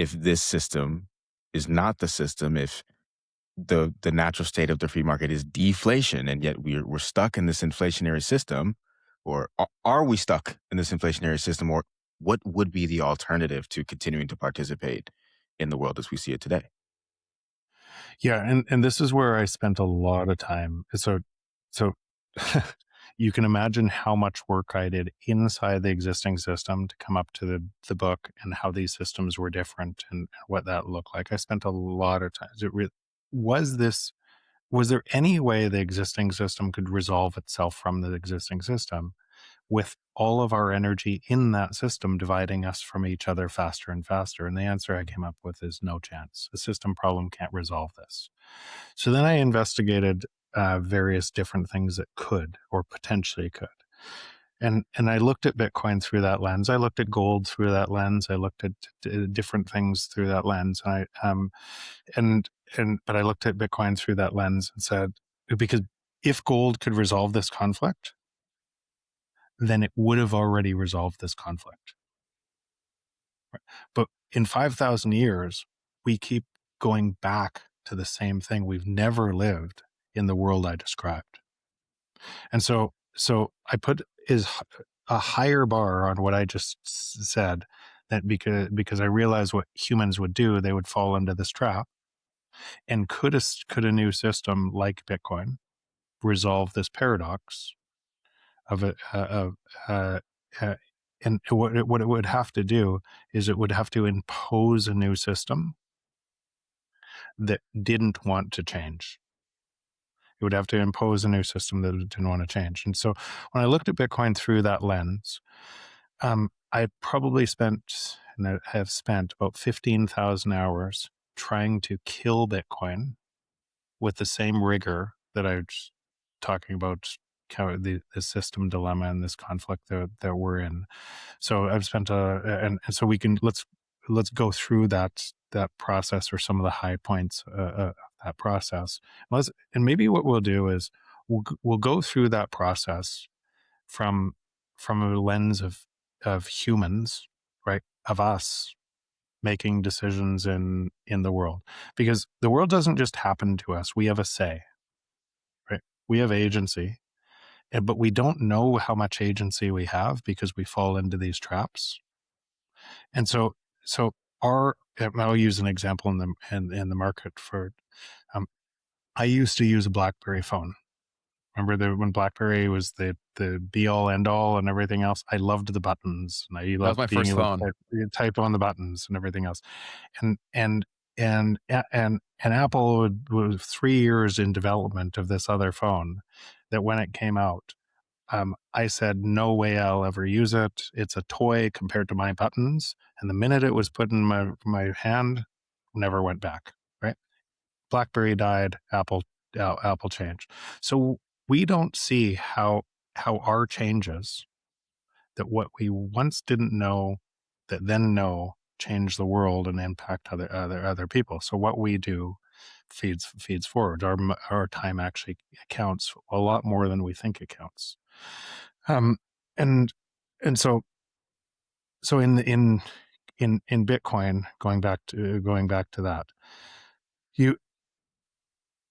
if this system is not the system, if the natural state of the free market is deflation, and yet we're stuck in this inflationary system, or are we stuck in this inflationary system, or what would be the alternative to continuing to participate in the world as we see it today? Yeah, and this is where I spent a lot of time. So you can imagine how much work I did inside the existing system to come up to the book and how these systems were different and what that looked like. I spent a lot of time. Was this was there any way the existing system could resolve itself from the existing system with all of our energy in that system dividing us from each other faster and faster? And the answer I came up with is no chance. A system problem can't resolve this. So then I investigated various different things that could or potentially could. And I looked at Bitcoin through that lens. I looked at gold through that lens. I looked at different things through that lens. But I looked at Bitcoin through that lens and said, because if gold could resolve this conflict, then it would have already resolved this conflict. Right? But in 5,000 years, we keep going back to the same thing. We've never lived in the world I described. And so I put a higher bar on what I just said, that because I realized what humans would do, they would fall into this trap. And could a new system like Bitcoin resolve this paradox of it? And what it would have to do is it would have to impose a new system that didn't want to change. It would have to impose a new system that didn't want to change. And so when I looked at Bitcoin through that lens, I probably spent, and I have spent, about 15,000 hours trying to kill Bitcoin with the same rigor that I was talking about, the system dilemma and this conflict that we're in. So I've spent and so let's go through that process, or some of the high points of that process. And maybe what we'll do is we'll go through that process from a lens of humans, right? Of us making decisions in the world, because the world doesn't just happen to us. We have a say, right? We have agency, but we don't know how much agency we have because we fall into these traps. And so I'll use an example in the market for. I used to use a BlackBerry phone. Remember when BlackBerry was the be all end all and everything else? I loved the buttons, and I That was loved my being first able phone. to type on the buttons and everything else. And Apple was 3 years in development of this other phone that when it came out, I said, no way I'll ever use it. It's a toy compared to my buttons. And the minute it was put in my hand, never went back, right? BlackBerry died, Apple changed. So we don't see how our changes, that what we once didn't know, that then know, change the world and impact other people. So what we do feeds forward. Our time actually counts a lot more than we think it counts. Um, and and so in Bitcoin, going back to that,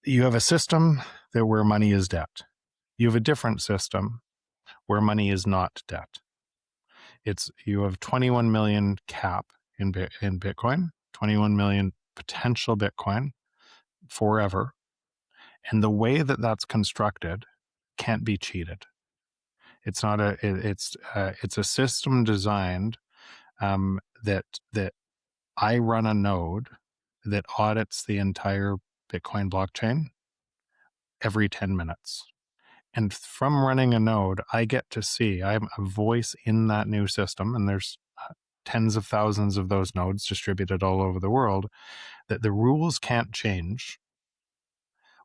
you have a system where money is debt. You have a different system where money is not debt. You have 21 million cap in Bitcoin, 21 million potential Bitcoin forever. And the way that that's constructed can't be cheated. It's not it's a system designed that I run a node that audits the entire Bitcoin blockchain every 10 minutes. And from running a node, I get to see, I'm a voice in that new system, and there's tens of thousands of those nodes distributed all over the world, that the rules can't change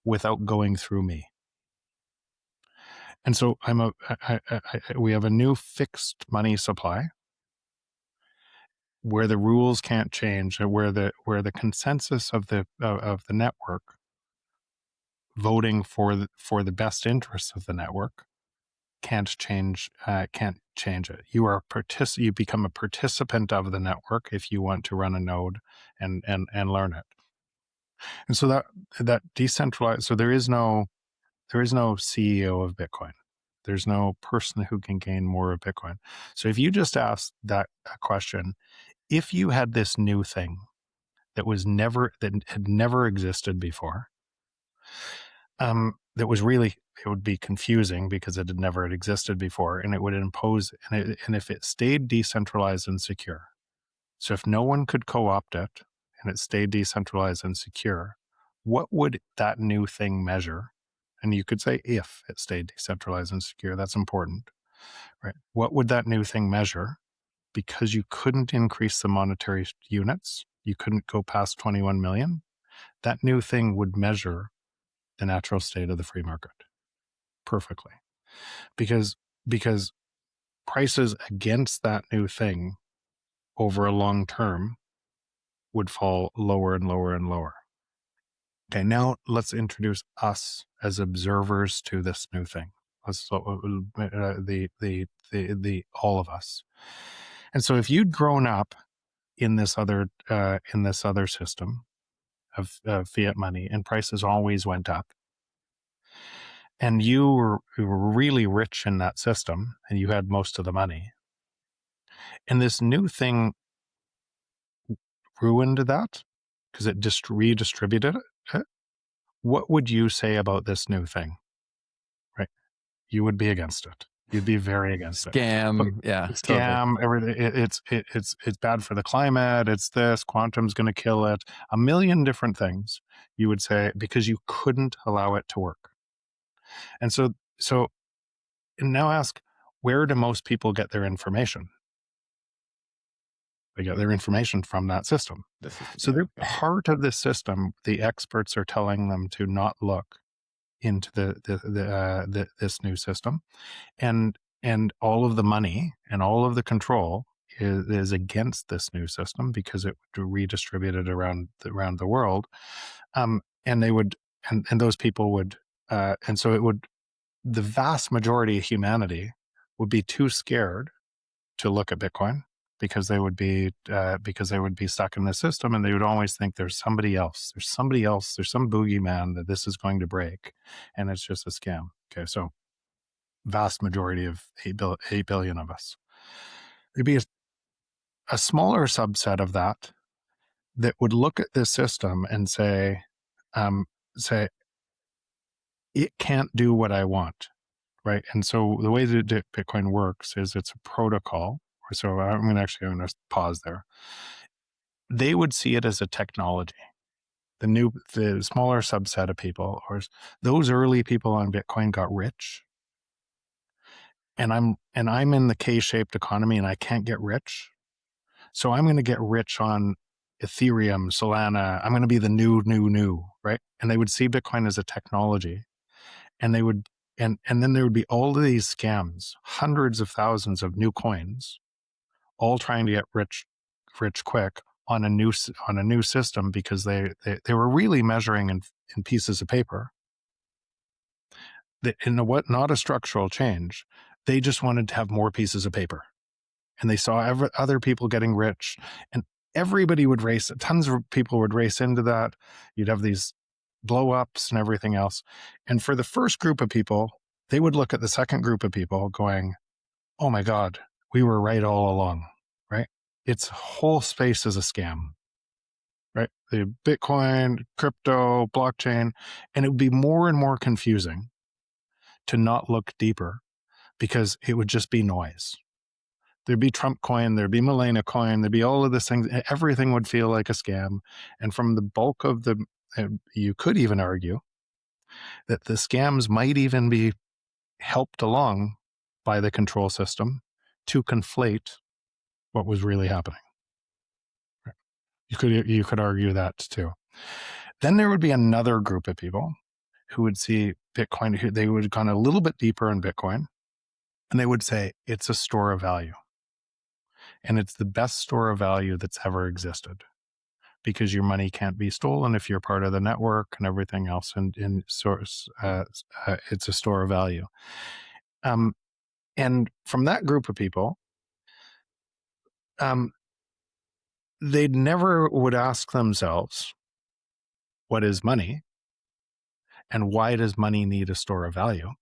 without going through me. And so we have a new fixed money supply where the rules can't change, where the consensus of the network voting for the best interests of the network can't change change it. You become a participant of the network if you want to run a node and learn it. And so that decentralized, so there is no CEO of Bitcoin. There's no person who can gain more of Bitcoin. So if you just ask that question, if you had this new thing that had never existed before, that was really, it would be confusing because it had never existed before, and it would impose, and if it stayed decentralized and secure, so if no one could co-opt it and it stayed decentralized and secure, what would that new thing measure? And you could say if it stayed decentralized and secure, that's important, right? What would that new thing measure? Because you couldn't increase the monetary units, you couldn't go past 21 million, that new thing would measure the natural state of the free market perfectly. Because prices against that new thing over a long term would fall lower and lower and lower. Okay, now let's introduce us as observers to this new thing. Let's the all of us. And so, if you'd grown up in this other system of fiat money, and prices always went up, and you were really rich in that system, and you had most of the money, and this new thing ruined that because it just redistributed it, what would you say about this new thing? Right? You would be against it. You'd be very against it. But Yeah, scam, totally. everything. It's bad for the climate. It's this. Quantum's going to kill it. A million different things you would say because you couldn't allow it to work. And so now ask, where do most people get their information? They get their information from that system. So they're part of this system. The experts are telling them to not look into this new system, and all of the money and all of the control is against this new system because it would redistribute it around the world, and they would and those people would and so it would, the vast majority of humanity would be too scared to look at Bitcoin because they would be stuck in the system, and they would always think there's somebody else, there's some boogeyman that this is going to break, and it's just a scam. Okay, so vast majority of 8 billion of us. There'd be a smaller subset of that would look at this system and say, it can't do what I want, right? And so the way that Bitcoin works is it's a protocol. So I'm going to pause there. They would see it as a technology. The smaller subset of people, or those early people on Bitcoin, got rich, and I'm in the K-shaped economy, and I can't get rich, so I'm going to get rich on Ethereum, Solana. I'm going to be the new, right? And they would see Bitcoin as a technology, and they would, and then there would be all of these scams, hundreds of thousands of new coins, all trying to get rich quick on a new system because they were really measuring in pieces of paper. Not a structural change. They just wanted to have more pieces of paper, and they saw other people getting rich, and everybody would race. Tons of people would race into that. You'd have these blow ups and everything else. And for the first group of people, they would look at the second group of people going, "Oh my God, we were right all along." Right? Its whole space is a scam, right? The Bitcoin, crypto, blockchain, and it would be more and more confusing to not look deeper because it would just be noise. There'd be Trump coin, there'd be Milena coin, there'd be all of these things. Everything would feel like a scam. And from the bulk of you could even argue that the scams might even be helped along by the control system to conflate what was really happening. You could argue that too. Then there would be another group of people who would see Bitcoin, they would have gone a little bit deeper in Bitcoin, and they would say it's a store of value. And it's the best store of value that's ever existed because your money can't be stolen if you're part of the network and everything else. And it's a store of value. And from that group of people, they never would ask themselves, what is money? And why does money need a store of value?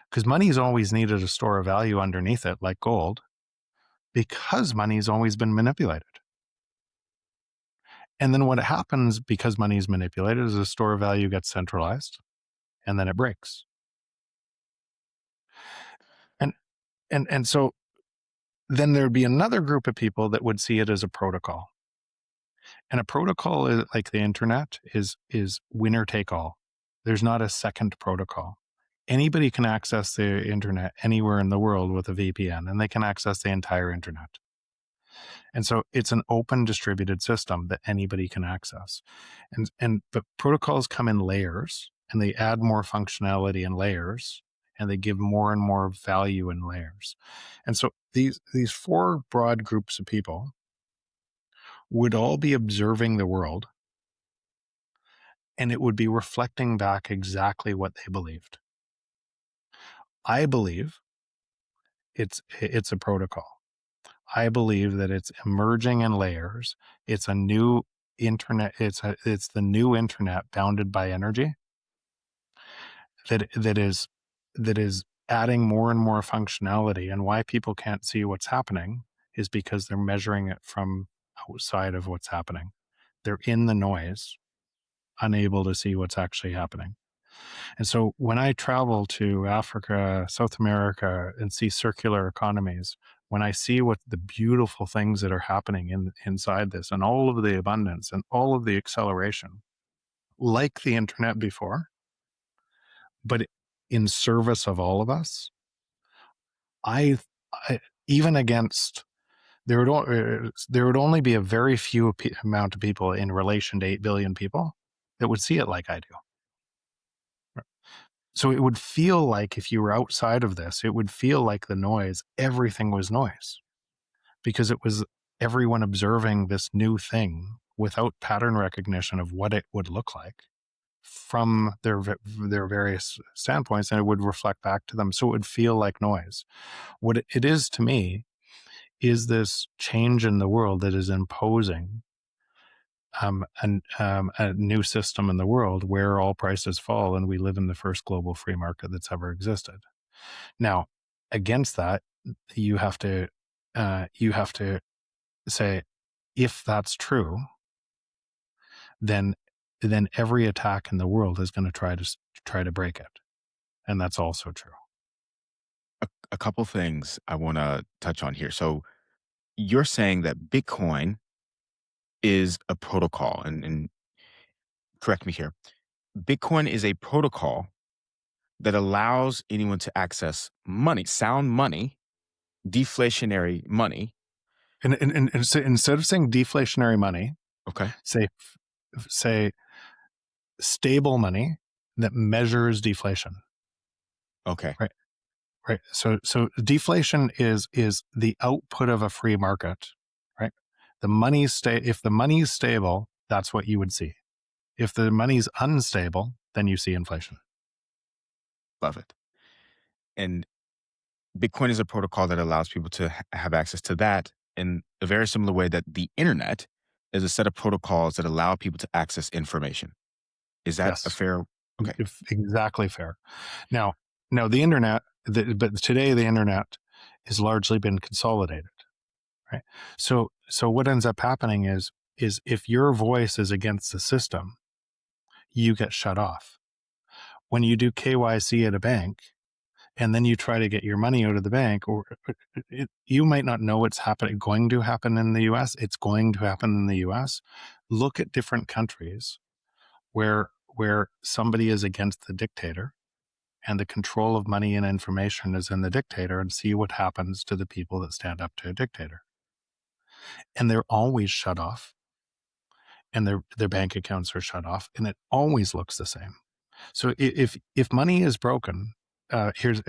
Because money's always needed a store of value underneath it, like gold, because money's always been manipulated. And then what happens because money is manipulated is a store of value gets centralized and then it breaks. And so then there'd be another group of people that would see it as a protocol. And a protocol is like the internet is winner take all. There's not a second protocol. Anybody can access the internet anywhere in the world with a VPN, and they can access the entire internet. And so it's an open distributed system that anybody can access. But protocols come in layers, and they add more functionality in layers, and they give more and more value in layers. And so these four broad groups of people would all be observing the world, and it would be reflecting back exactly what they believed. I believe it's a protocol. I believe that it's emerging in layers. It's a new internet. It's the new internet bounded by energy that is adding more and more functionality. And why people can't see what's happening is because they're measuring it from outside of what's happening. They're in the noise, unable to see what's actually happening. And so when I travel to Africa, South America, and see circular economies, when I see what the beautiful things that are happening inside this and all of the abundance and all of the acceleration, like the internet before, but in service of all of us, I even against there would only be a very few amount of people in relation to 8 billion people that would see it like I do. So it would feel like if you were outside of this, it would feel like the noise, everything was noise, because it was everyone observing this new thing without pattern recognition of what it would look like from their various standpoints, and it would reflect back to them. So it would feel like noise. What it is to me is this change in the world that is imposing a new system in the world where all prices fall and we live in the first global free market that's ever existed. Now, against that, you have to say, if that's true, then every attack in the world is going to try to break it, and that's also true. A couple things I want to touch on here. So you're saying that Bitcoin is a protocol, and correct me here. Bitcoin is a protocol that allows anyone to access money, sound money, deflationary money. And so instead of saying deflationary money, Okay. say stable money that measures deflation. Okay. Right. Right. So deflation is the output of a free market, right? If the money's stable, that's what you would see. If the money's unstable, then you see inflation. Love it. And Bitcoin is a protocol that allows people to have access to that in a very similar way that the internet is a set of protocols that allow people to access information. Is that a Yes. fair? Okay. Exactly fair. Now the internet, but today the internet has largely been consolidated, right? So what ends up happening is if your voice is against the system, you get shut off. When you do KYC at a bank and then you try to get your money out of the bank, or you might not know what's going to happen in the US. It's going to happen in the US. Look at different countries where somebody is against the dictator and the control of money and information is in the dictator, and see what happens to the people that stand up to a dictator. And they're always shut off, and their bank accounts are shut off, and it always looks the same. So if money is broken, here's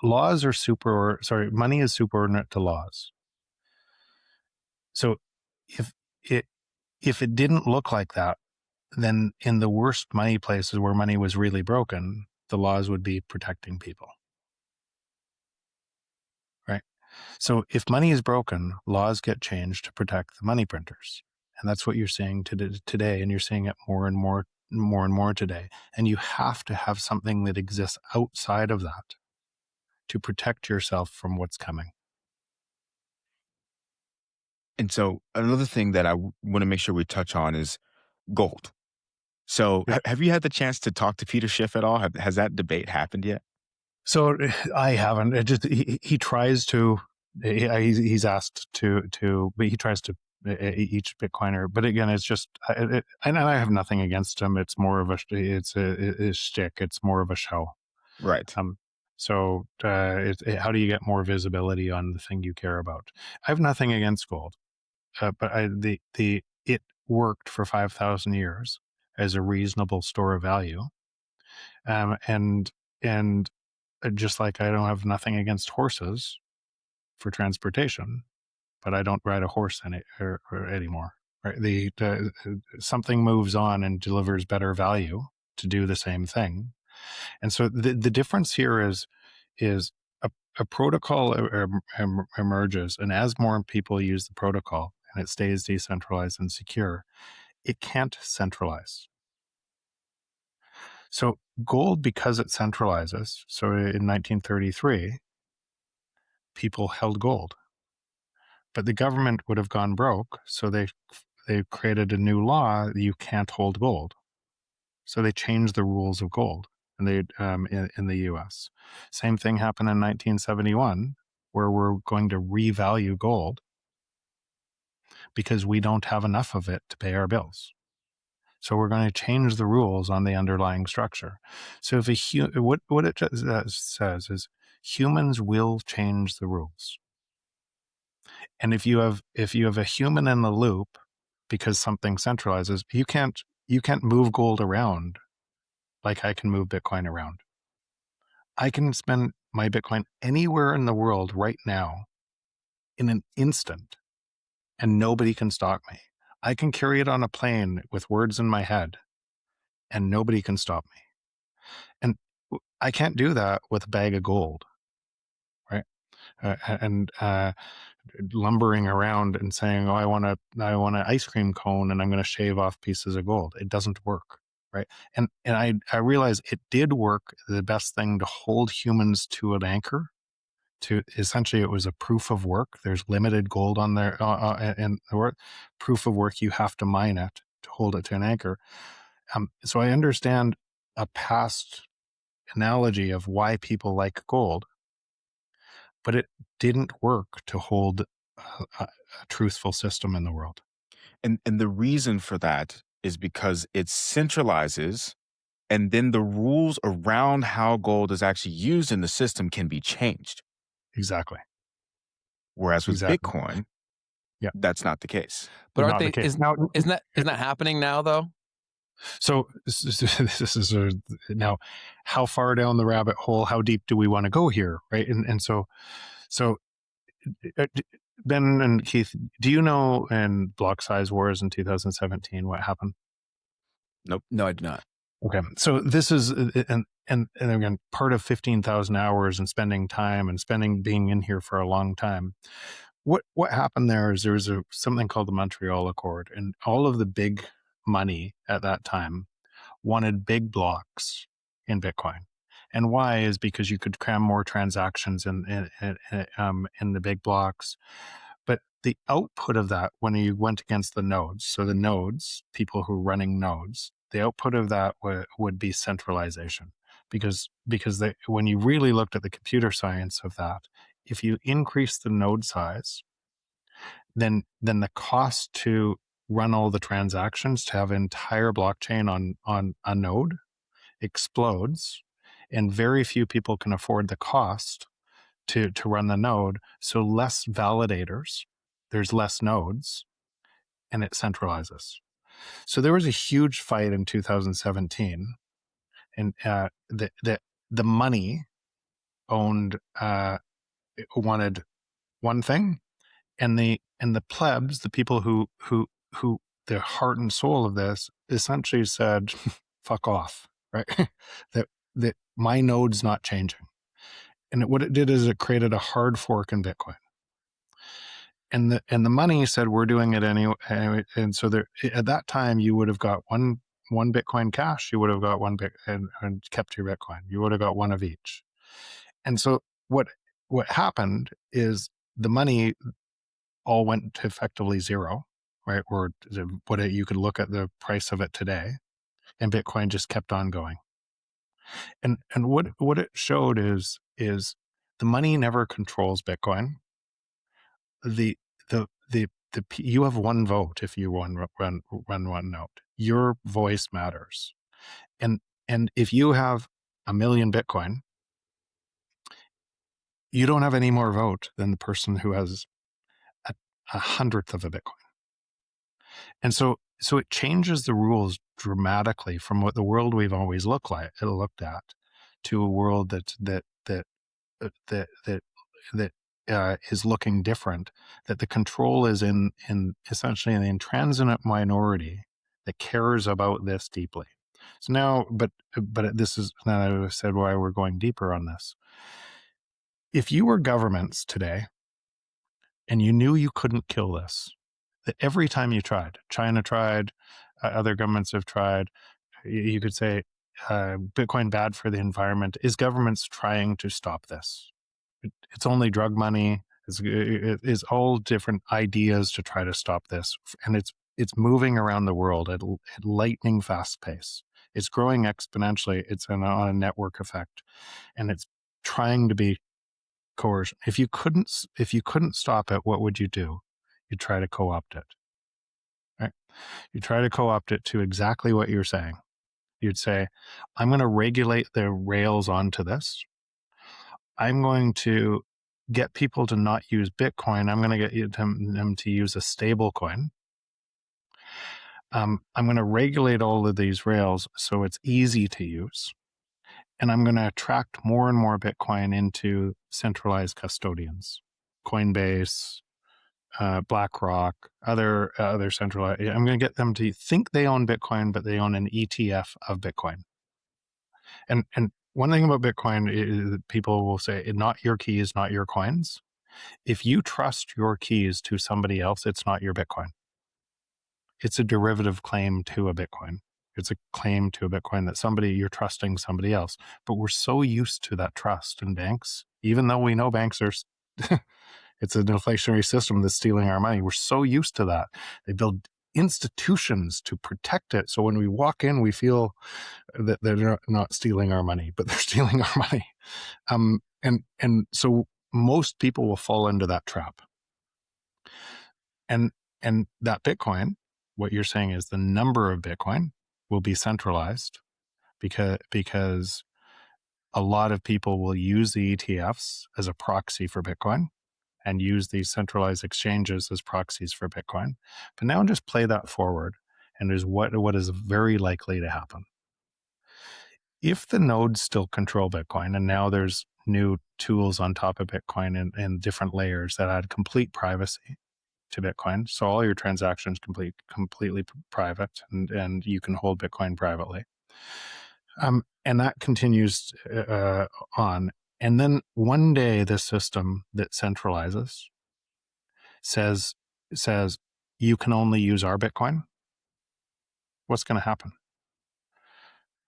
laws are money is superordinate to laws. So if it didn't look like that, then in the worst money places where money was really broken, the laws would be protecting people. So if money is broken, laws get changed to protect the money printers. And that's what you're seeing today. And you're seeing it more and more today. And you have to have something that exists outside of that to protect yourself from what's coming. And so another thing that I want to make sure we touch on is gold. So Yeah. have you had the chance to talk to Peter Schiff at all? Has that debate happened yet? So I haven't. It just he tries to. He's asked to, but he tries to each Bitcoiner. But again, it's just, and I have nothing against him. It's more of a shtick. It's more of a show. Right. So how do you get more visibility on the thing you care about? I have nothing against gold, but it worked for 5,000 years as a reasonable store of value, and just like I don't have nothing against horses for transportation, but I don't ride a horse anymore. Right? Something moves on and delivers better value to do the same thing. And so the difference here is a protocol emerges, and as more people use the protocol and it stays decentralized and secure, it can't centralize. So gold, because it centralizes, so in 1933, people held gold, but the government would have gone broke, so they created a new law that you can't hold gold. So they changed the rules of gold, and they in the U.S. Same thing happened in 1971, where we're going to revalue gold because we don't have enough of it to pay our bills. So we're going to change the rules on the underlying structure. So if what it says is humans will change the rules. And if you have a human in the loop because something centralizes, you can't move gold around like I can move Bitcoin around. I can spend my Bitcoin anywhere in the world right now in an instant, and nobody can stop me. I can carry it on a plane with words in my head, and nobody can stop me. And I can't do that with a bag of gold, right? And lumbering around and saying, "Oh, I want an ice cream cone, and I'm going to shave off pieces of gold." It doesn't work, right? And I realized it did work. The best thing to hold humans to an anchor. To essentially, it was a proof of work. There's limited gold on there, and proof of work. You have to mine it to hold it to an anchor. So I understand a past analogy of why people like gold, but it didn't work to hold a truthful system in the world. And the reason for that is because it centralizes, and then the rules around how gold is actually used in the system can be changed. Exactly. Whereas with Exactly. Bitcoin, Yeah. that's not the case. But aren't Not the they? case. Isn't that happening now though? So this is now, how far down the rabbit hole? How deep do we want to go here, right? And so Ben and Keith, do you know in block size wars in 2017 what happened? Nope. No, I do not. Okay, so this is and again part of 15,000 hours and spending time and being in here for a long time. What happened there is there was something called the Montreal Accord, and all of the big money at that time wanted big blocks in Bitcoin. And why is because you could cram more transactions in the big blocks. But the output of that, when you went against the nodes, so the nodes, people who are running nodes, the output of that would be centralization. Because when you really looked at the computer science of that, if you increase the node size, then the cost to run all the transactions to have an entire blockchain on a node explodes, and very few people can afford the cost to run the node. So less validators, there's less nodes, and it centralizes. So there was a huge fight in 2017, and the money owned wanted one thing, and the plebs, the people who the heart and soul of this, essentially said, "Fuck off," right? that my node's not changing. And what it did is it created a hard fork in Bitcoin. the money said we're doing it anyway. And so there, at that time, you would have got one Bitcoin cash. You would have got one and kept your Bitcoin. You would have got one of each. And so what happened is the money all went to effectively zero, right? Or you could look at the price of it today, and Bitcoin just kept on going. And what it showed is the money never controls Bitcoin. The you have one vote if you run one note. Your voice matters. And if you have 1 million Bitcoin, you don't have any more vote than the person who has a 100th of a Bitcoin. And so it changes the rules dramatically from what the world we've always looked at to a world that is looking different. That the control is in essentially an intransigent minority that cares about this deeply. So now, but this is now I said why we're going deeper on this. If you were governments today, and you knew you couldn't kill this, that every time you tried, China tried, other governments have tried, you could say, Bitcoin bad for the environment. Is governments trying to stop this? It's only drug money. It's all different ideas to try to stop this, and it's moving around the world at lightning fast pace. It's growing exponentially. It's on a network effect, and it's trying to be coercion. If you couldn't stop it, what would you do? You'd try to co-opt it. Right? You try to co-opt it to exactly what you're saying. You'd say, I'm going to regulate the rails onto this. I'm going to get people to not use Bitcoin. I'm going to get them to use a stable coin. I'm going to regulate all of these rails so it's easy to use. And I'm going to attract more and more Bitcoin into centralized custodians, Coinbase, BlackRock, other centralized. I'm going to get them to think they own Bitcoin, but they own an ETF of Bitcoin. And one thing about Bitcoin is people will say, not your keys, not your coins. If you trust your keys to somebody else, it's not your Bitcoin. It's a derivative claim to a Bitcoin. It's a claim to a Bitcoin that you're trusting somebody else. But we're so used to that trust in banks, even though we know banks are, it's an inflationary system that's stealing our money. We're so used to that. They build institutions to protect it. So when we walk in, we feel that they're not stealing our money, but they're stealing our money. And so most people will fall into that trap. And that Bitcoin, what you're saying is the number of Bitcoin will be centralized because a lot of people will use the ETFs as a proxy for Bitcoin and use these centralized exchanges as proxies for Bitcoin. But now just play that forward, and there's what is very likely to happen. If the nodes still control Bitcoin, and now there's new tools on top of Bitcoin and different layers that add complete privacy to Bitcoin. So all your transactions completely private, and you can hold Bitcoin privately. And that continues on. And then one day, the system that centralizes says you can only use our Bitcoin. What's going to happen?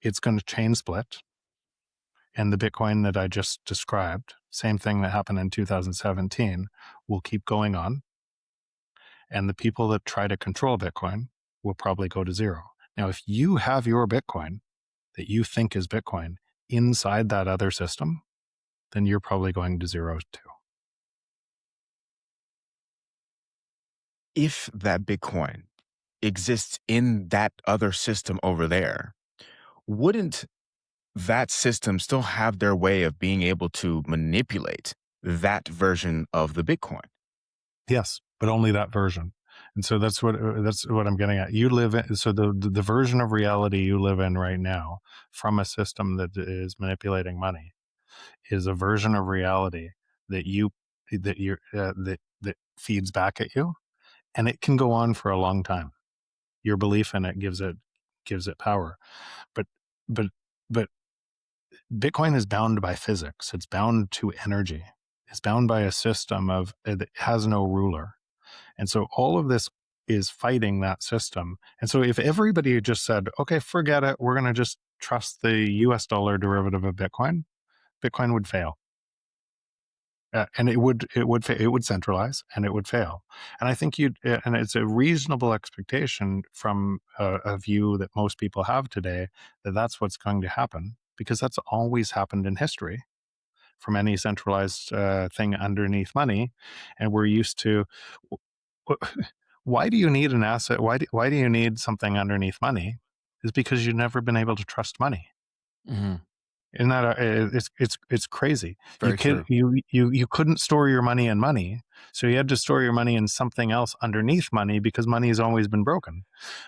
It's going to chain split. And the Bitcoin that I just described, same thing that happened in 2017, will keep going on. And the people that try to control Bitcoin will probably go to zero. Now, if you have your Bitcoin that you think is Bitcoin inside that other system, then you're probably going to zero too. If that Bitcoin exists in that other system over there, wouldn't that system still have their way of being able to manipulate that version of the Bitcoin? Yes, but only that version. And so that's what I'm getting at. You live in, so the version of reality you live in right now from a system that is manipulating money is a version of reality that that feeds back at you, and it can go on for a long time. Your belief in it gives it power, but Bitcoin is bound by physics. It's bound to energy. It's bound by a system that has no ruler. And so all of this is fighting that system. And so if everybody just said, okay, forget it, we're going to just trust the US dollar derivative of Bitcoin, Bitcoin would fail. And it would centralize and it would fail. And I think and it's a reasonable expectation from a view that most people have today that that's what's going to happen, because that's always happened in history from any centralized thing underneath money. And we're used to, why do you need an asset? Why do you need something underneath money? Is because you've never been able to trust money. Mm-hmm. Isn't that it's crazy? Very true. You couldn't store your money in money, so you had to store your money in something else underneath money, because money has always been broken.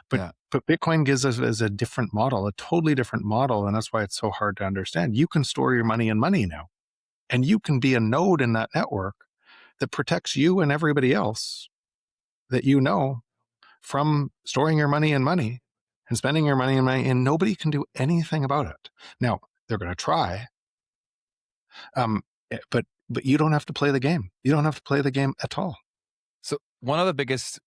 But Bitcoin gives us as a different model, a totally different model, and that's why it's so hard to understand. You can store your money in money now, and you can be a node in that network that protects you and everybody else that you know from storing your money in money and spending your money in money, and nobody can do anything about it. Now, they're going to try. But you don't have to play the game. You don't have to play the game at all. So one of the biggest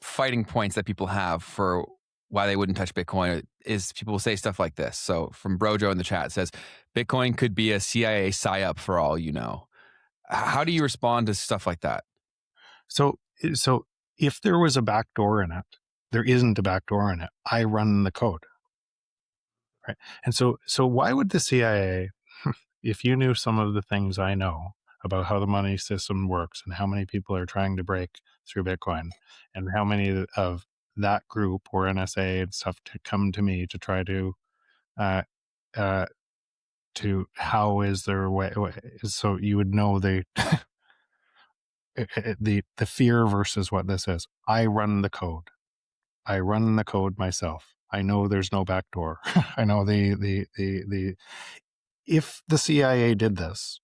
fighting points that people have for why they wouldn't touch Bitcoin is people will say stuff like this. So from Brojo in the chat says, Bitcoin could be a CIA psyop for all you know. How do you respond to stuff like that? So if there was a backdoor in it, there isn't a backdoor in it. I run the code. Right. And so why would the CIA, if you knew some of the things I know about how the money system works and how many people are trying to break through Bitcoin and how many of that group or NSA and stuff to come to me to try to how is there a way, so you would know the fear versus what this is. I run the code. I run the code myself. I know there's no backdoor. I know if the CIA did this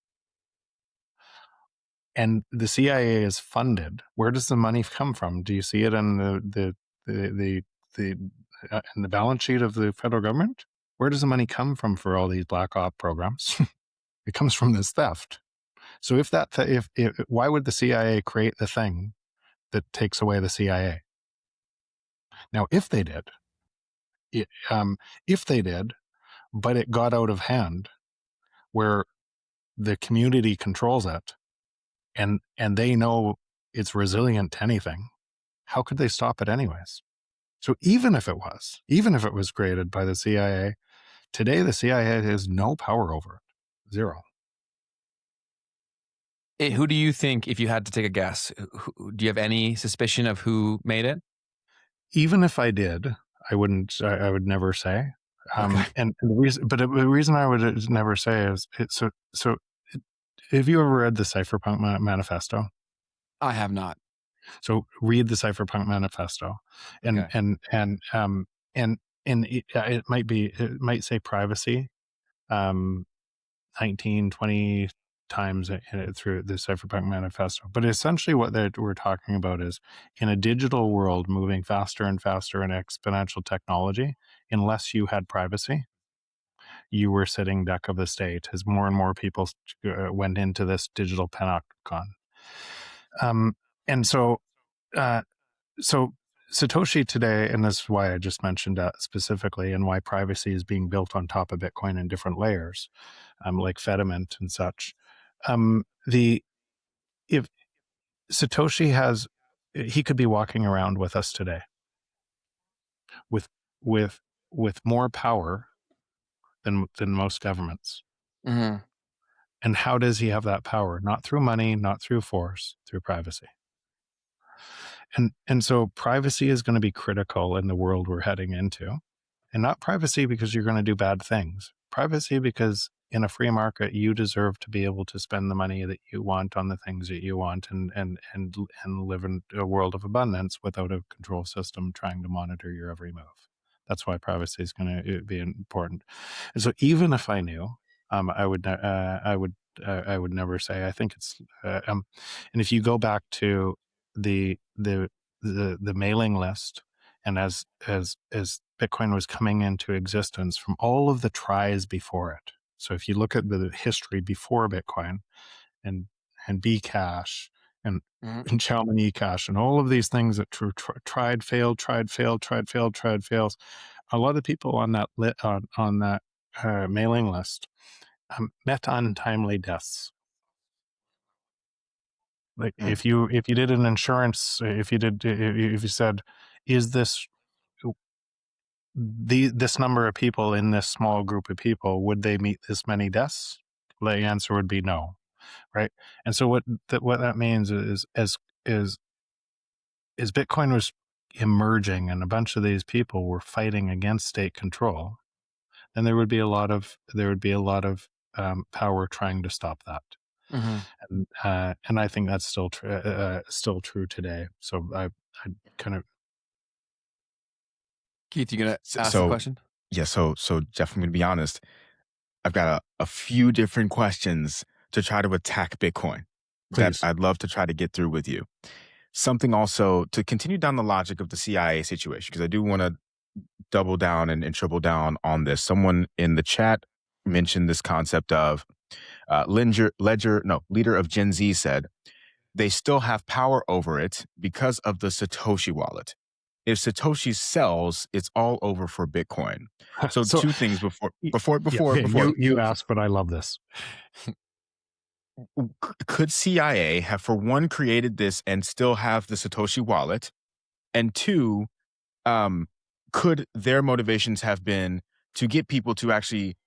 and the CIA is funded, where does the money come from? Do you see it in in the balance sheet of the federal government? Where does the money come from for all these black op programs? It comes from this theft. So if why would the CIA create the thing that takes away the CIA? Now, if they did, but it got out of hand, where the community controls it, and they know it's resilient to anything, how could they stop it anyways? So even if it was created by the CIA, today the CIA has no power over it. Zero. Who do you think, if you had to take a guess, do you have any suspicion of who made it? Even if I did, I wouldn't. I would never say. Okay. And the reason I would never say is have you ever read the Cypherpunk Manifesto? I have not. So read the Cypherpunk Manifesto, and it might say privacy, 19, 20 times through the Cypherpunk Manifesto. But essentially what we're talking about is, in a digital world moving faster and faster in exponential technology, unless you had privacy, you were sitting duck of the state as more and more people went into this digital panopticon. And so Satoshi today, and this is why I just mentioned that specifically, and why privacy is being built on top of Bitcoin in different layers, like Fediment and such. If Satoshi he could be walking around with us today with more power than most governments. Mm-hmm. And how does he have that power? Not through money, not through force, through privacy. And so privacy is going to be critical in the world we're heading into. And not privacy because you're going to do bad things. Privacy because in a free market, you deserve to be able to spend the money that you want on the things that you want, and live in a world of abundance without a control system trying to monitor your every move. That's why privacy is going to be important. And so even if I knew, I would never say. I think it's and if you go back to the mailing list, and as Bitcoin was coming into existence, from all of the tries before it. So if you look at the history before Bitcoin and Bcash and Mhm. and Chamonix Cash and all of these things that tried, failed, tried, failed, tried, failed, tried, fails. A lot of people on that on that mailing list met untimely deaths. Like Mm. if you did an insurance, if you said, is this this number of people in this small group of people, would they meet this many deaths? The answer would be no, right? And so what that means is Bitcoin was emerging and a bunch of these people were fighting against state control, then there would be a lot of power trying to stop that. Mhm. And I think that's still true today. So I kind of Keith, you gonna ask the So question? yeah, so Jeff, I'm gonna be honest. I've got a few different questions to try to attack Bitcoin that please. I'd love to try to get through with you. Something also to continue down the logic of the CIA situation, because I do want to double down and triple down on this. Someone in the chat mentioned this concept of leader of Gen Z said they still have power over it because of the Satoshi wallet. If Satoshi sells, it's all over for Bitcoin. So So two things yeah, okay, you asked, but I love this. could CIA have, for one, created this and still have the Satoshi wallet, and two, could their motivations have been to get people to actually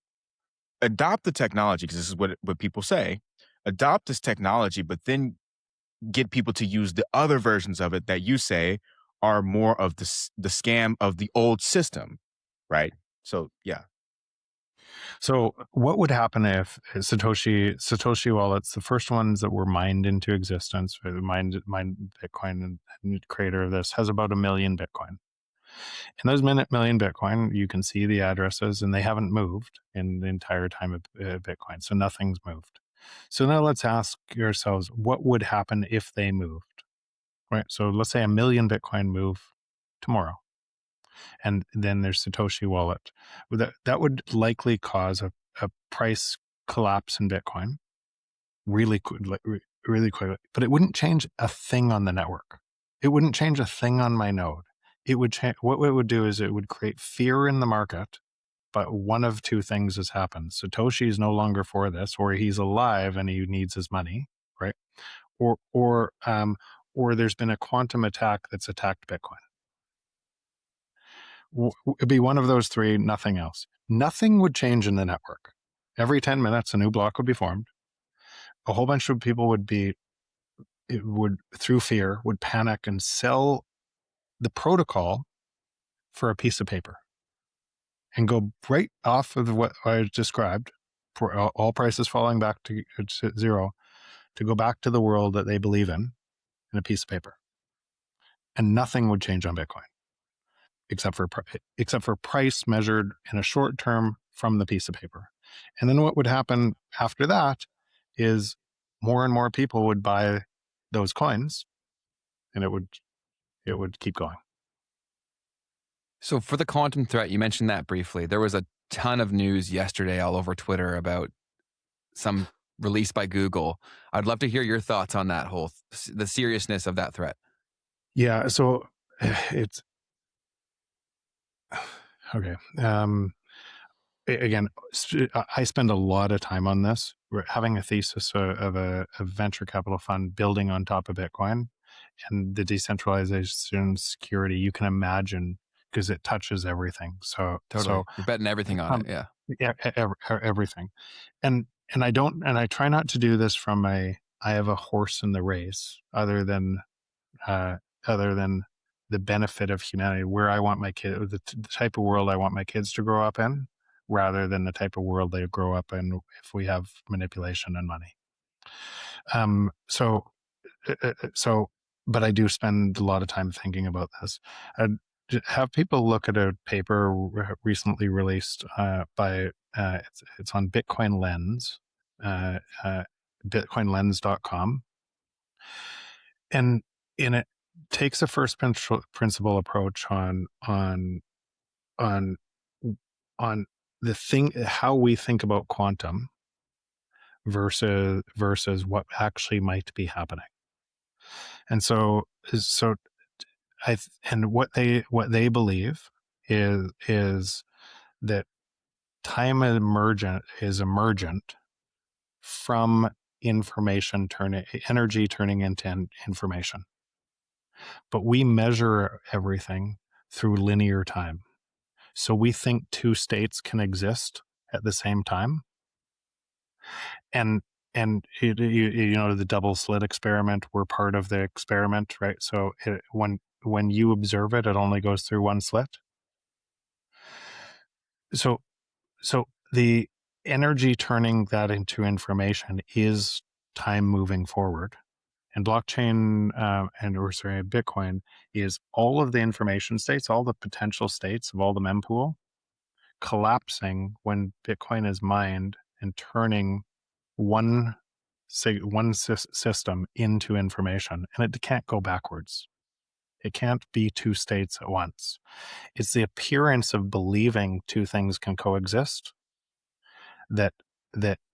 adopt the technology? Because this is what people say: adopt this technology, but then get people to use the other versions of it that you say are more of the scam of the old system, right? So yeah. So what would happen if Satoshi wallets, the first ones that were mined into existence, mined Bitcoin, and creator of this has about 1 million Bitcoin. In those million Bitcoin, you can see the addresses, and they haven't moved in the entire time of Bitcoin. So nothing's moved. So now let's ask ourselves, what would happen if they moved? Right. So let's say 1 million Bitcoin move tomorrow, and then there's Satoshi wallet. That would likely cause a price collapse in Bitcoin really really quickly, but it wouldn't change a thing on the network. It wouldn't change a thing on my node. It would change. What it would do is it would create fear in the market. But one of two things has happened: Satoshi is no longer for this, or he's alive and he needs his money, right? Or there's been a quantum attack that's attacked Bitcoin. It'd be one of those three, nothing else. Nothing would change in the network. Every 10 minutes, a new block would be formed. A whole bunch of people through fear, would panic and sell the protocol for a piece of paper and go right off of what I described, for all prices falling back to zero, to go back to the world that they believe in a piece of paper. And nothing would change on Bitcoin except for price measured in a short term from the piece of paper. And then what would happen after that is more and more people would buy those coins, and it would keep going. So for the quantum threat, you mentioned that briefly. There was a ton of news yesterday all over Twitter about some release by Google. I'd love to hear your thoughts on that the seriousness of that threat. Yeah, so it's okay. Again, I spend a lot of time on this. We're having a thesis of a venture capital fund building on top of Bitcoin and the decentralization security. You can imagine, because it touches everything. Totally. You're betting everything on it. Yeah. Yeah, everything. And I try not to do this from I have a horse in the race, other than the benefit of humanity, where I want my kid, the type of world I want my kids to grow up in, rather than the type of world they grow up in if we have manipulation and money. But I do spend a lot of time thinking about this. I'd have people look at a paper recently released by it's on Bitcoin Lens, bitcoinlens.com, and in it takes a first principle approach on the thing, how we think about quantum versus what actually might be happening. And so what they believe is that time is emergent from energy turning into information. But we measure everything through linear time. So we think two states can exist at the same time. And the double slit experiment, we're part of the experiment, right? So when you observe it, it only goes through one slit. So the energy turning that into information is time moving forward. And blockchain Bitcoin is all of the information states, all the potential states of all the mempool collapsing when Bitcoin is mined and turning one system into information. And it can't go backwards. It can't be two states at once. It's the appearance of believing two things can coexist that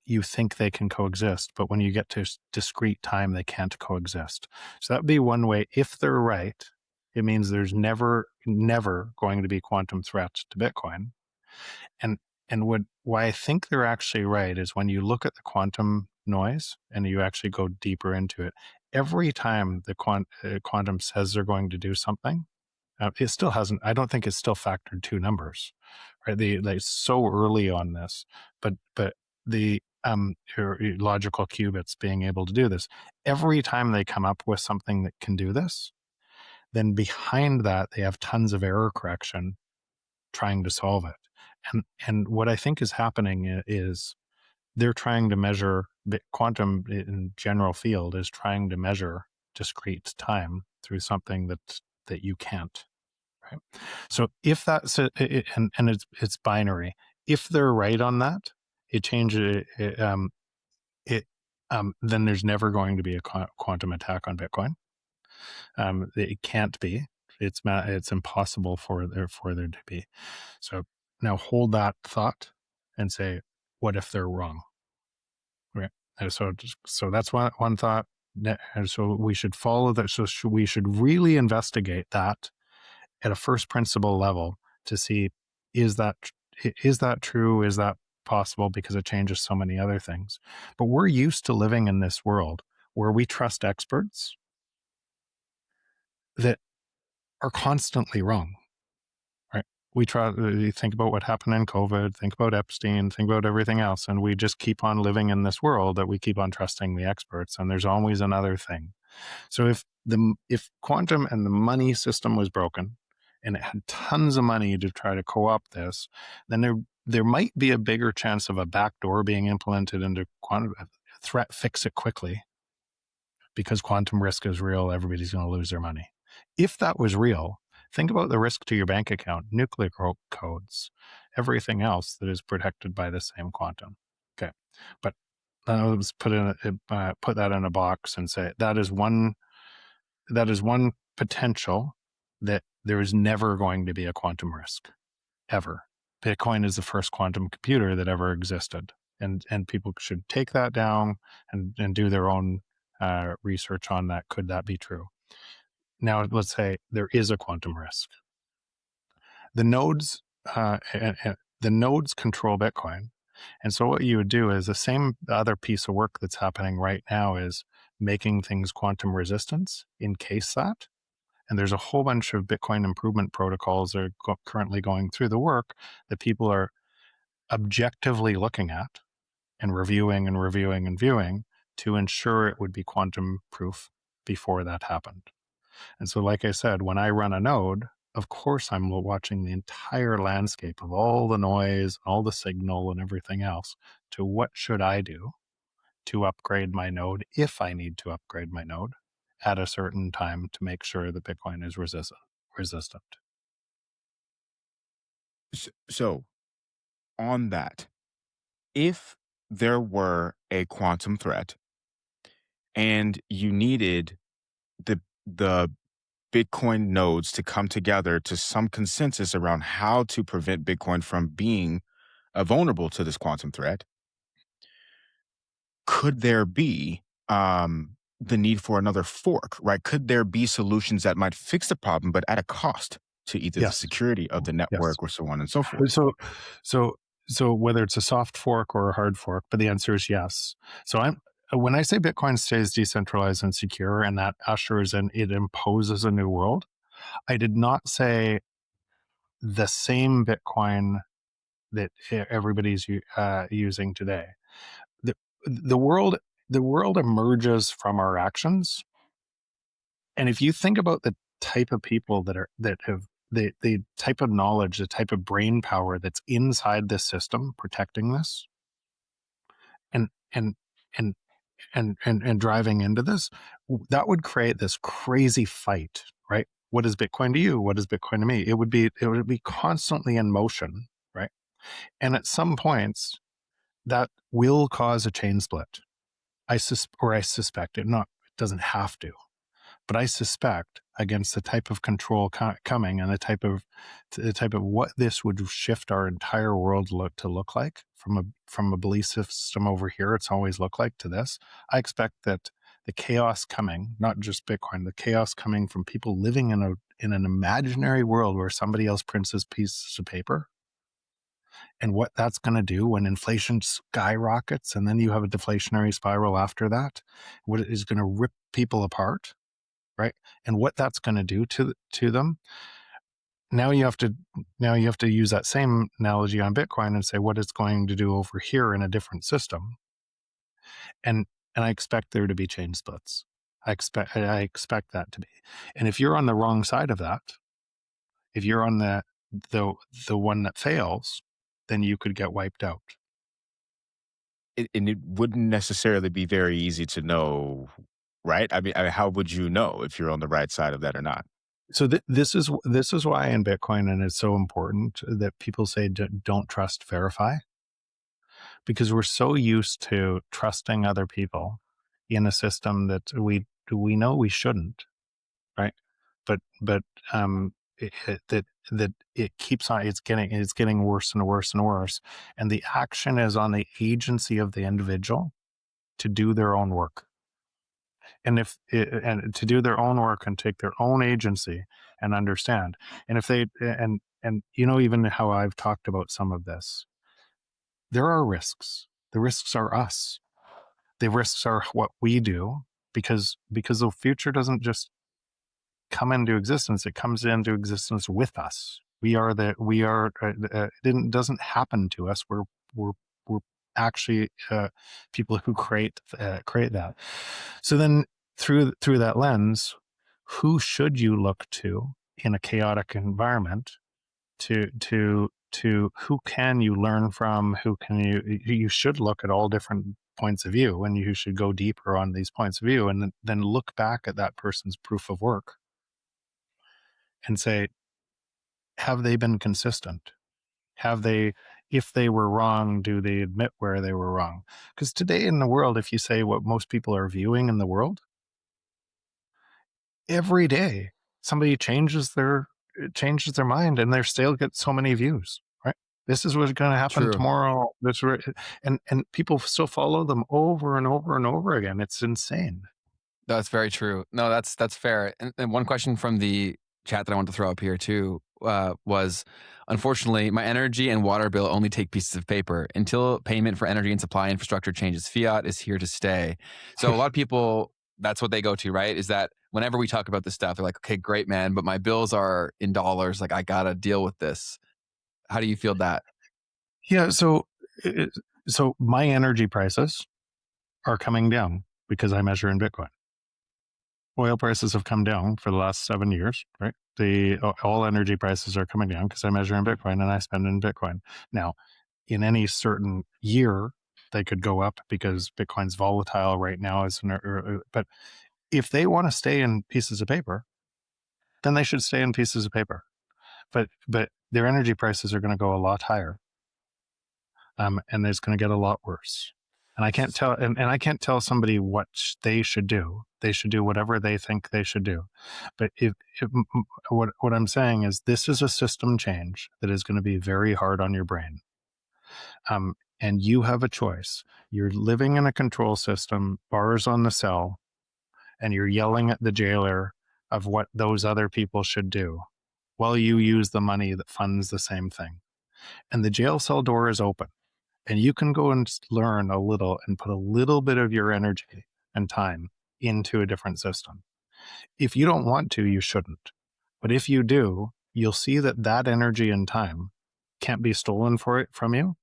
you think they can coexist, but when you get to discrete time, they can't coexist. So that would be one way. If they're right, it means there's never going to be quantum threat to Bitcoin. And why I think they're actually right is when you look at the quantum noise and you actually go deeper into it, every time the quantum says they're going to do something, it still hasn't. I don't think it's still factored two numbers, right? They so early on this, but the logical qubits being able to do this, every time they come up with something that can do this, then behind that they have tons of error correction trying to solve it. And what I think is happening is they're trying to measure quantum in general field is trying to measure discrete time through something that you can't. Right. So if that's and it's binary. If they're right on that, it changes then there's never going to be a quantum attack on Bitcoin. It can't be. It's impossible for there to be. So now hold that thought and say, what if they're wrong? Right. And so that's one thought. And so we should follow that. So we should really investigate that at a first principle level to see, is that true? Is that possible? Because it changes so many other things. But we're used to living in this world where we trust experts that are constantly wrong, right? We think about what happened in COVID, think about Epstein, think about everything else, and we just keep on living in this world that we keep on trusting the experts, and there's always another thing. So if quantum and the money system was broken, and it had tons of money to try to co-opt this, then there might be a bigger chance of a backdoor being implemented into quantum threat. Fix it quickly, because quantum risk is real. Everybody's going to lose their money. If that was real, think about the risk to your bank account, nuclear codes, everything else that is protected by the same quantum. Okay, but let's put that in a box and say that is one potential that there is never going to be a quantum risk, ever. Bitcoin is the first quantum computer that ever existed, and people should take that down and do their own research on that. Could that be true? Now, let's say there is a quantum risk. The nodes control Bitcoin, and so what you would do is the same other piece of work that's happening right now is making things quantum resistance in case that. And there's a whole bunch of Bitcoin improvement protocols that are currently going through the work that people are objectively looking at and reviewing to ensure it would be quantum proof before that happened. And so, like I said, when I run a node, of course, I'm watching the entire landscape of all the noise, all the signal and everything else to what should I do to upgrade my node if I need to upgrade my node at a certain time to make sure that Bitcoin is resistant. So on that, if there were a quantum threat and you needed the Bitcoin nodes to come together to some consensus around how to prevent Bitcoin from being vulnerable to this quantum threat, could there be the need for another fork, right? Could there be solutions that might fix the problem, but at a cost to either the Yes. security of the Yes. network or so on and so forth? So, so whether it's a soft fork or a hard fork, but the answer is yes. So when I say Bitcoin stays decentralized and secure, and that ushers in, it imposes a new world, I did not say the same Bitcoin that everybody's using today. The, the world emerges from our actions, and if you think about the type of people that have the type of knowledge, the type of brain power that's inside this system protecting this, and and and and driving into this, that would create this crazy fight, right? What is Bitcoin to you? What is Bitcoin to me? It would be constantly in motion, right? And at some points, that will cause a chain split. I suspect it. Not, it doesn't have to, but I suspect against the type of control coming and the type of what this would shift our entire world to look like from a belief system over here. It's always looked like to this. I expect that the chaos coming, not just Bitcoin, the chaos coming from people living in an imaginary world where somebody else prints this pieces of paper, and what that's going to do when inflation skyrockets and then you have a deflationary spiral after that, what is going to rip people apart, right? And what that's going to do to them. Now you have to use that same analogy on Bitcoin and say what it's going to do over here in a different system. And I expect there to be chain splits. I expect that to be. And if you're on the wrong side of that, if you're on the one that fails, then you could get wiped out. And it wouldn't necessarily be very easy to know, right? I mean, how would you know if you're on the right side of that or not? So this is why in Bitcoin, and it's so important that people say don't trust, verify, because we're so used to trusting other people in a system that we know we shouldn't, right? But that it keeps on, it's getting worse and worse and worse, and the action is on the agency of the individual to do their own work. And and to do their own work and take their own agency and understand. And if they, and you know, even how I've talked about some of this, there are risks. The risks are us. The risks are what we do, because the future doesn't just come into existence. It comes into existence with us. It doesn't happen to us. We're actually people who create that. So then through that lens, who should you look to in a chaotic environment to who can you learn from? Who can you should look at all different points of view, and you should go deeper on these points of view, and then look back at that person's proof of work and say, have they been consistent? Have they, if they were wrong, do they admit where they were wrong? Because today in the world, if you say what most people are viewing in the world, every day somebody changes their mind and they still get so many views, right? This is what's going to happen True. tomorrow. And people still follow them over and over and over again. It's insane. That's very true. No, that's fair. And one question from the chat that I want to throw up here too was, unfortunately, my energy and water bill only take pieces of paper. Until payment for energy and supply infrastructure changes, fiat is here to stay. So a lot of people, that's what they go to, right? Is that whenever we talk about this stuff, they're like, okay, great, man, but my bills are in dollars. Like, I got to deal with this. How do you feel that? Yeah. So my energy prices are coming down because I measure in Bitcoin. Oil prices have come down for the last 7 years, right? All energy prices are coming down because I measure in Bitcoin and I spend in Bitcoin. Now, in any certain year, they could go up because Bitcoin's volatile right now. But if they want to stay in pieces of paper, then they should stay in pieces of paper. But their energy prices are going to go a lot higher, and it's going to get a lot worse. And I can't tell, and I can't tell somebody what they should do. They should do whatever they think they should do. But what I'm saying is, this is a system change that is going to be very hard on your brain. And you have a choice. You're living in a control system, bars on the cell, and you're yelling at the jailer of what those other people should do while you use the money that funds the same thing. And the jail cell door is open, and you can go and learn a little and put a little bit of your energy and time into a different system. If you don't want to, you shouldn't. But if you do, you'll see that that energy and time can't be stolen from you.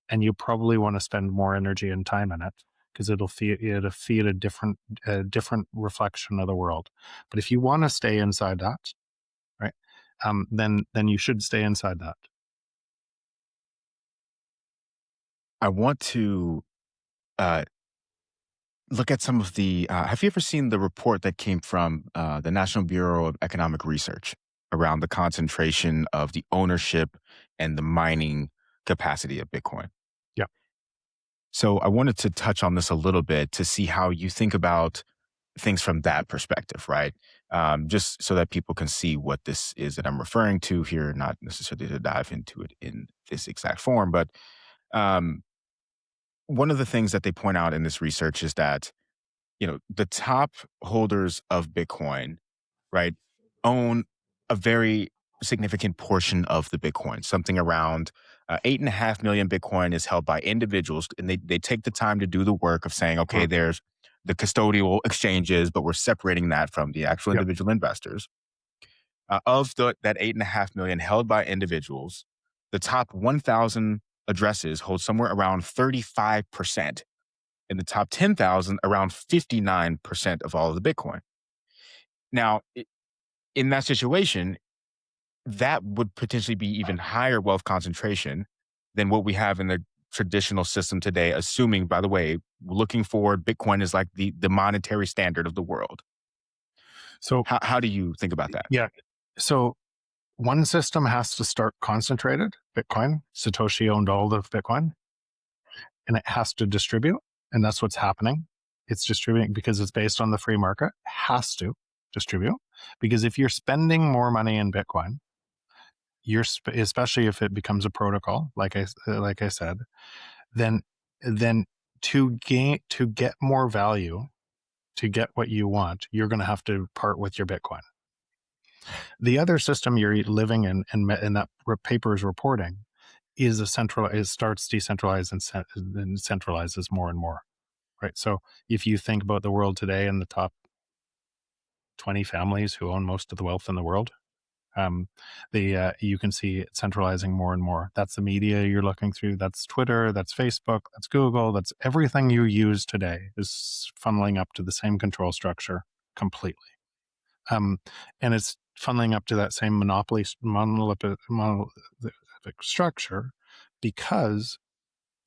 And you probably want to spend more energy and time in it because it'll feed a different reflection of the world. But if you want to stay inside that, right, then you should stay inside that. I want to look at some of the. Have you ever seen the report that came from the National Bureau of Economic Research around the concentration of the ownership and the mining capacity of Bitcoin? Yeah. So I wanted to touch on this a little bit to see how you think about things from that perspective, right? Just so that people can see what this is that I'm referring to here, not necessarily to dive into it in this exact form, but um, one of the things that they point out in this research is that, the top holders of Bitcoin, right, own a very significant portion of the Bitcoin. Something around 8.5 million Bitcoin is held by individuals, and they take the time to do the work of saying, okay, there's the custodial exchanges, but we're separating that from the actual individual investors. Of that 8.5 million held by individuals, the top 1,000 addresses hold somewhere around 35%. In the top 10,000, around 59% of all of the Bitcoin. Now, in that situation, that would potentially be even higher wealth concentration than what we have in the traditional system today, assuming, by the way, looking forward, Bitcoin is like the monetary standard of the world. So how do you think about that? Yeah. So one system has to start concentrated, Bitcoin. Satoshi owned all of Bitcoin, and it has to distribute. And that's what's happening. It's distributing because it's based on the free market. It has to distribute because if you're spending more money in Bitcoin, especially if it becomes a protocol, like I said, then to get more value, to get what you want, you're going to have to part with your Bitcoin. The other system you're living in, and that paper is reporting, is starts decentralized and centralizes more and more. Right. So if you think about the world today and the top 20 families who own most of the wealth in the world, you can see it centralizing more and more. That's the media you're looking through. That's Twitter. That's Facebook. That's Google. That's everything you use today is funneling up to the same control structure completely. And it's funneling up to that same monolithic structure because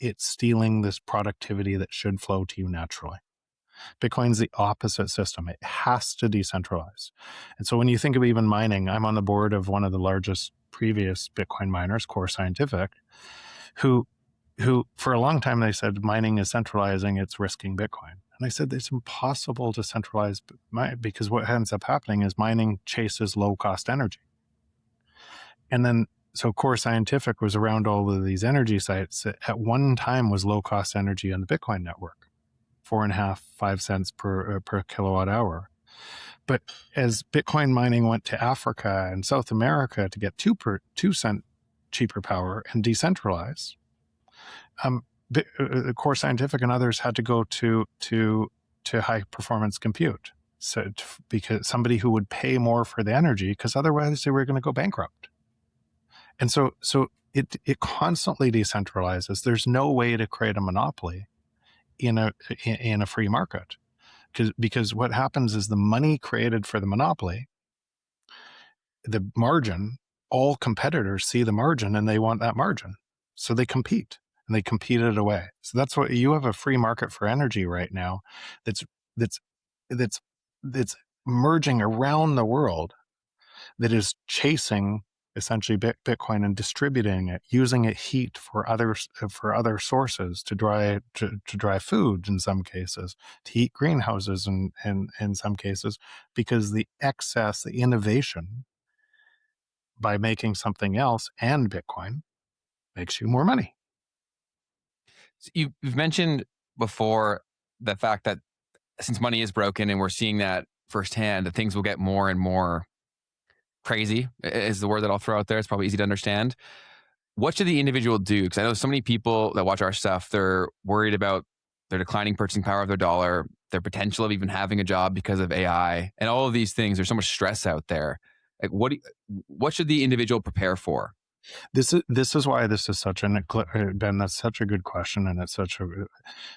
it's stealing this productivity that should flow to you naturally. Bitcoin's the opposite system. It has to decentralize. And so when you think of even mining, I'm on the board of one of the largest previous Bitcoin miners, Core Scientific, who for a long time they said mining is centralizing, it's risking Bitcoin. And I said it's impossible to centralize because what ends up happening is mining chases low-cost energy. And then so Core Scientific was around all of these energy sites that at one time was low-cost energy on the Bitcoin network. 4.5, 5 cents per kilowatt hour. But as Bitcoin mining went to Africa and South America to get 2 cent cheaper power and decentralized, Core Scientific and others had to go to high performance compute. So because somebody who would pay more for the energy, because otherwise they were going to go bankrupt. And so it constantly decentralizes. There's no way to create a monopoly in a free market, because what happens is the money created for the monopoly, the margin, all competitors see the margin and they want that margin, so they compete and they compete it away. So that's what you have, a free market for energy right now that's merging around the world, that is chasing essentially Bitcoin and distributing it, using it heat for other sources to dry food in some cases, to heat greenhouses in some cases, because the innovation by making something else and Bitcoin makes you more money. You've mentioned before the fact that since money is broken and we're seeing that firsthand, that things will get more and more crazy is the word that I'll throw out there. It's probably easy to understand. What should the individual do? Because I know so many people that watch our stuff, they're worried about their declining purchasing power of their dollar, their potential of even having a job because of AI, and all of these things. There's so much stress out there. Like, what should the individual prepare for? This is why this is such an Ben. That's such a good question, and it's such a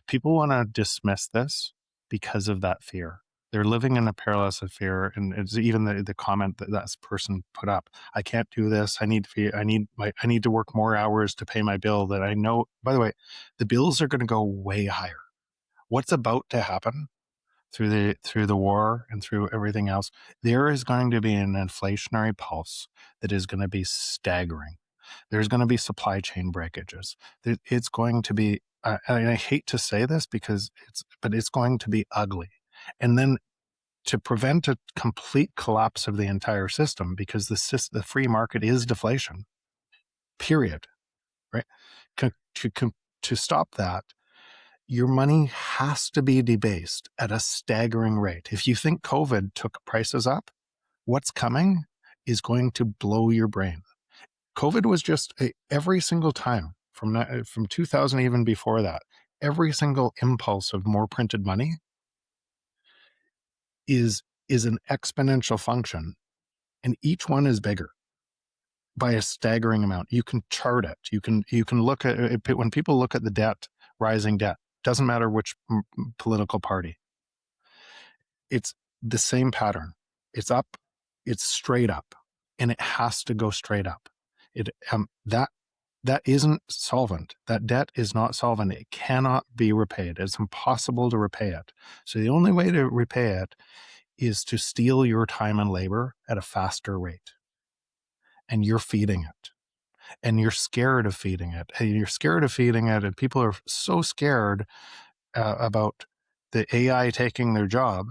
people want to dismiss this because of that fear. They're living in a paralysis of fear, and it's even the comment that person put up. I can't do this. I need to work more hours to pay my bill. That I know. By the way, the bills are going to go way higher. What's about to happen through the war and through everything else? There is going to be an inflationary pulse that is going to be staggering. There's going to be supply chain breakages. It's going to be, and I hate to say this but it's going to be ugly. And then to prevent a complete collapse of the entire system, because the free market is deflation, period, right? To stop that, your money has to be debased at a staggering rate. If you think COVID took prices up, what's coming is going to blow your brain. COVID was just every single time from 2000, even before that, every single impulse of more printed money is an exponential function, and each one is bigger by a staggering amount. You can chart it. You can look at it. When people look at the debt, rising debt, doesn't matter which political party, it's the same pattern. It's up, it's straight up, and it has to go straight up. That isn't solvent. That debt is not solvent. It cannot be repaid. It's impossible to repay it. So the only way to repay it is to steal your time and labor at a faster rate. And you're feeding it. And you're scared of feeding it. And you're scared of feeding it. And people are so scared about the AI taking their job,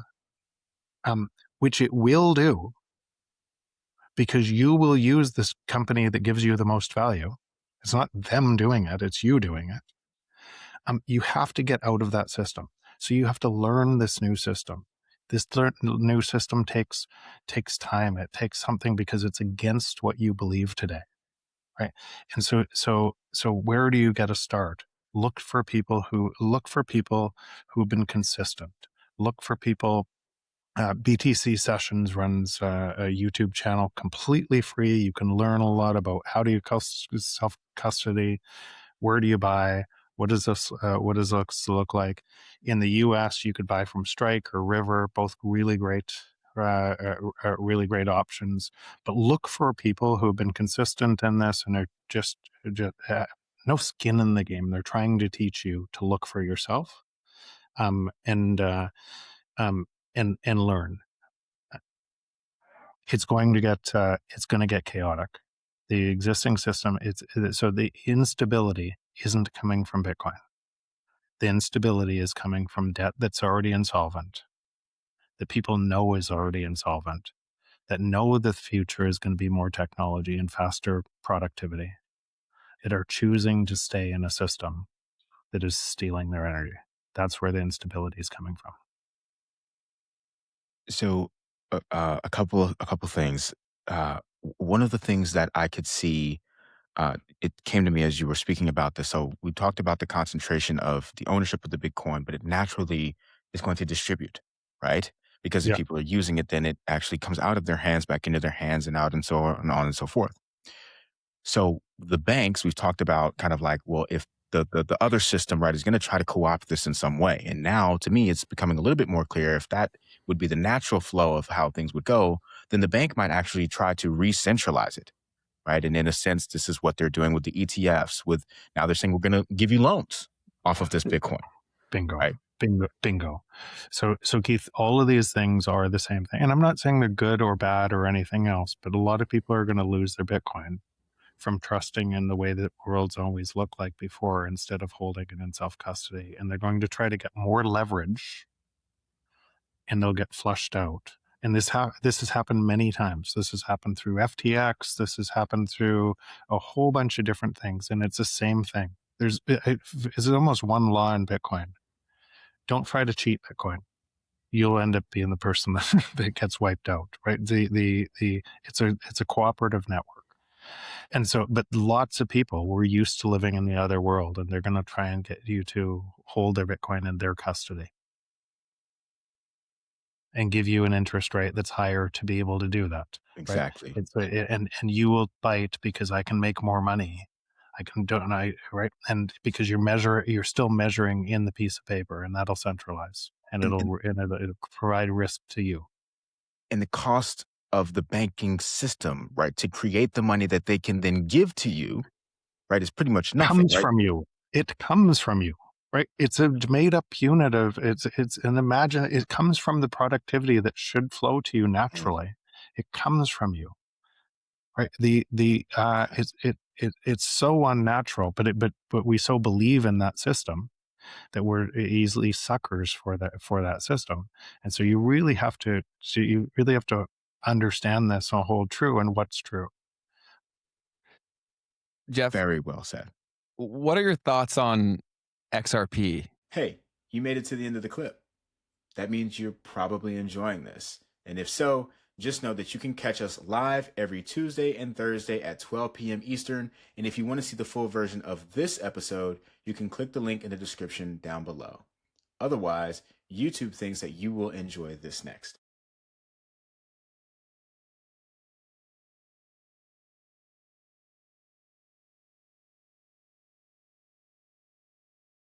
which it will do, because you will use this company that gives you the most value. It's not them doing it, it's you doing it. You have to get out of that system. So you have to learn this new system. This new system takes time. It takes something because it's against what you believe today, right? And so where do you get a start? Look for people who've been consistent. Look for people. BTC Sessions runs a YouTube channel completely free. You can learn a lot about how do you self-custody, where do you buy, what does this look like. In the US, you could buy from Strike or River, both really great options. But look for people who have been consistent in this and are just no skin in the game. They're trying to teach you to look for yourself, and learn. It's going to get chaotic. The existing system, so the instability isn't coming from Bitcoin. The instability is coming from debt that's already insolvent, that people know is already insolvent, that know the future is going to be more technology and faster productivity, that are choosing to stay in a system that is stealing their energy. That's where the instability is coming from. So, a couple things. One of the things that I could see, it came to me as you were speaking about this. So we talked about the concentration of the ownership of the Bitcoin, but it naturally is going to distribute, right? Because if Yeah. people are using it, then it actually comes out of their hands, back into their hands, and out, and so on and so forth. So the banks, we've talked about kind of like, well, if the other system, right, is going to try to co-opt this in some way. And now, to me, it's becoming a little bit more clear if that would be the natural flow of how things would go, then the bank might actually try to re-centralize it, right? And in a sense, this is what they're doing with the ETFs. With now they're saying we're going to give you loans off of this Bitcoin, Bingo. right? Bingo. So Keith, all of these things are the same thing. And I'm not saying they're good or bad or anything else, but a lot of people are going to lose their Bitcoin from trusting in the way that worlds always looked like before, instead of holding it in self-custody. And they're going to try to get more leverage, and they'll get flushed out. And this has happened many times. This has happened through FTX. This has happened through a whole bunch of different things. And it's the same thing. It's almost one law in Bitcoin. Don't try to cheat Bitcoin. you'll end up being the person that gets wiped out, right? It's a cooperative network. And so, but lots of people were used to living in the other world, and they're going to try and get you to hold their Bitcoin in their custody and give you an interest rate that's higher to be able to do that. Exactly. Right? And you will bite because I can make more money. Right? And because you're still measuring in the piece of paper, and that'll centralize, and it'll provide risk to you. And the cost of the banking system, right, to create the money that they can then give to you, right, is pretty much nothing, Comes right? from you. It comes from you. Right? It's a made up unit of it's an imagine. It comes from the productivity that should flow to you naturally. It comes from you. Right? It's so unnatural, but we so believe in that system that we're easily suckers for that system. And so you really have to understand this and hold true and what's true. Jeff, Very well said. what are your thoughts on XRP? Hey, you made it to the end of the clip. That means you're probably enjoying this. And if so, just know that you can catch us live every Tuesday and Thursday at 12 p.m. Eastern. And if you want to see the full version of this episode, you can click the link in the description down below. Otherwise, YouTube thinks that you will enjoy this next.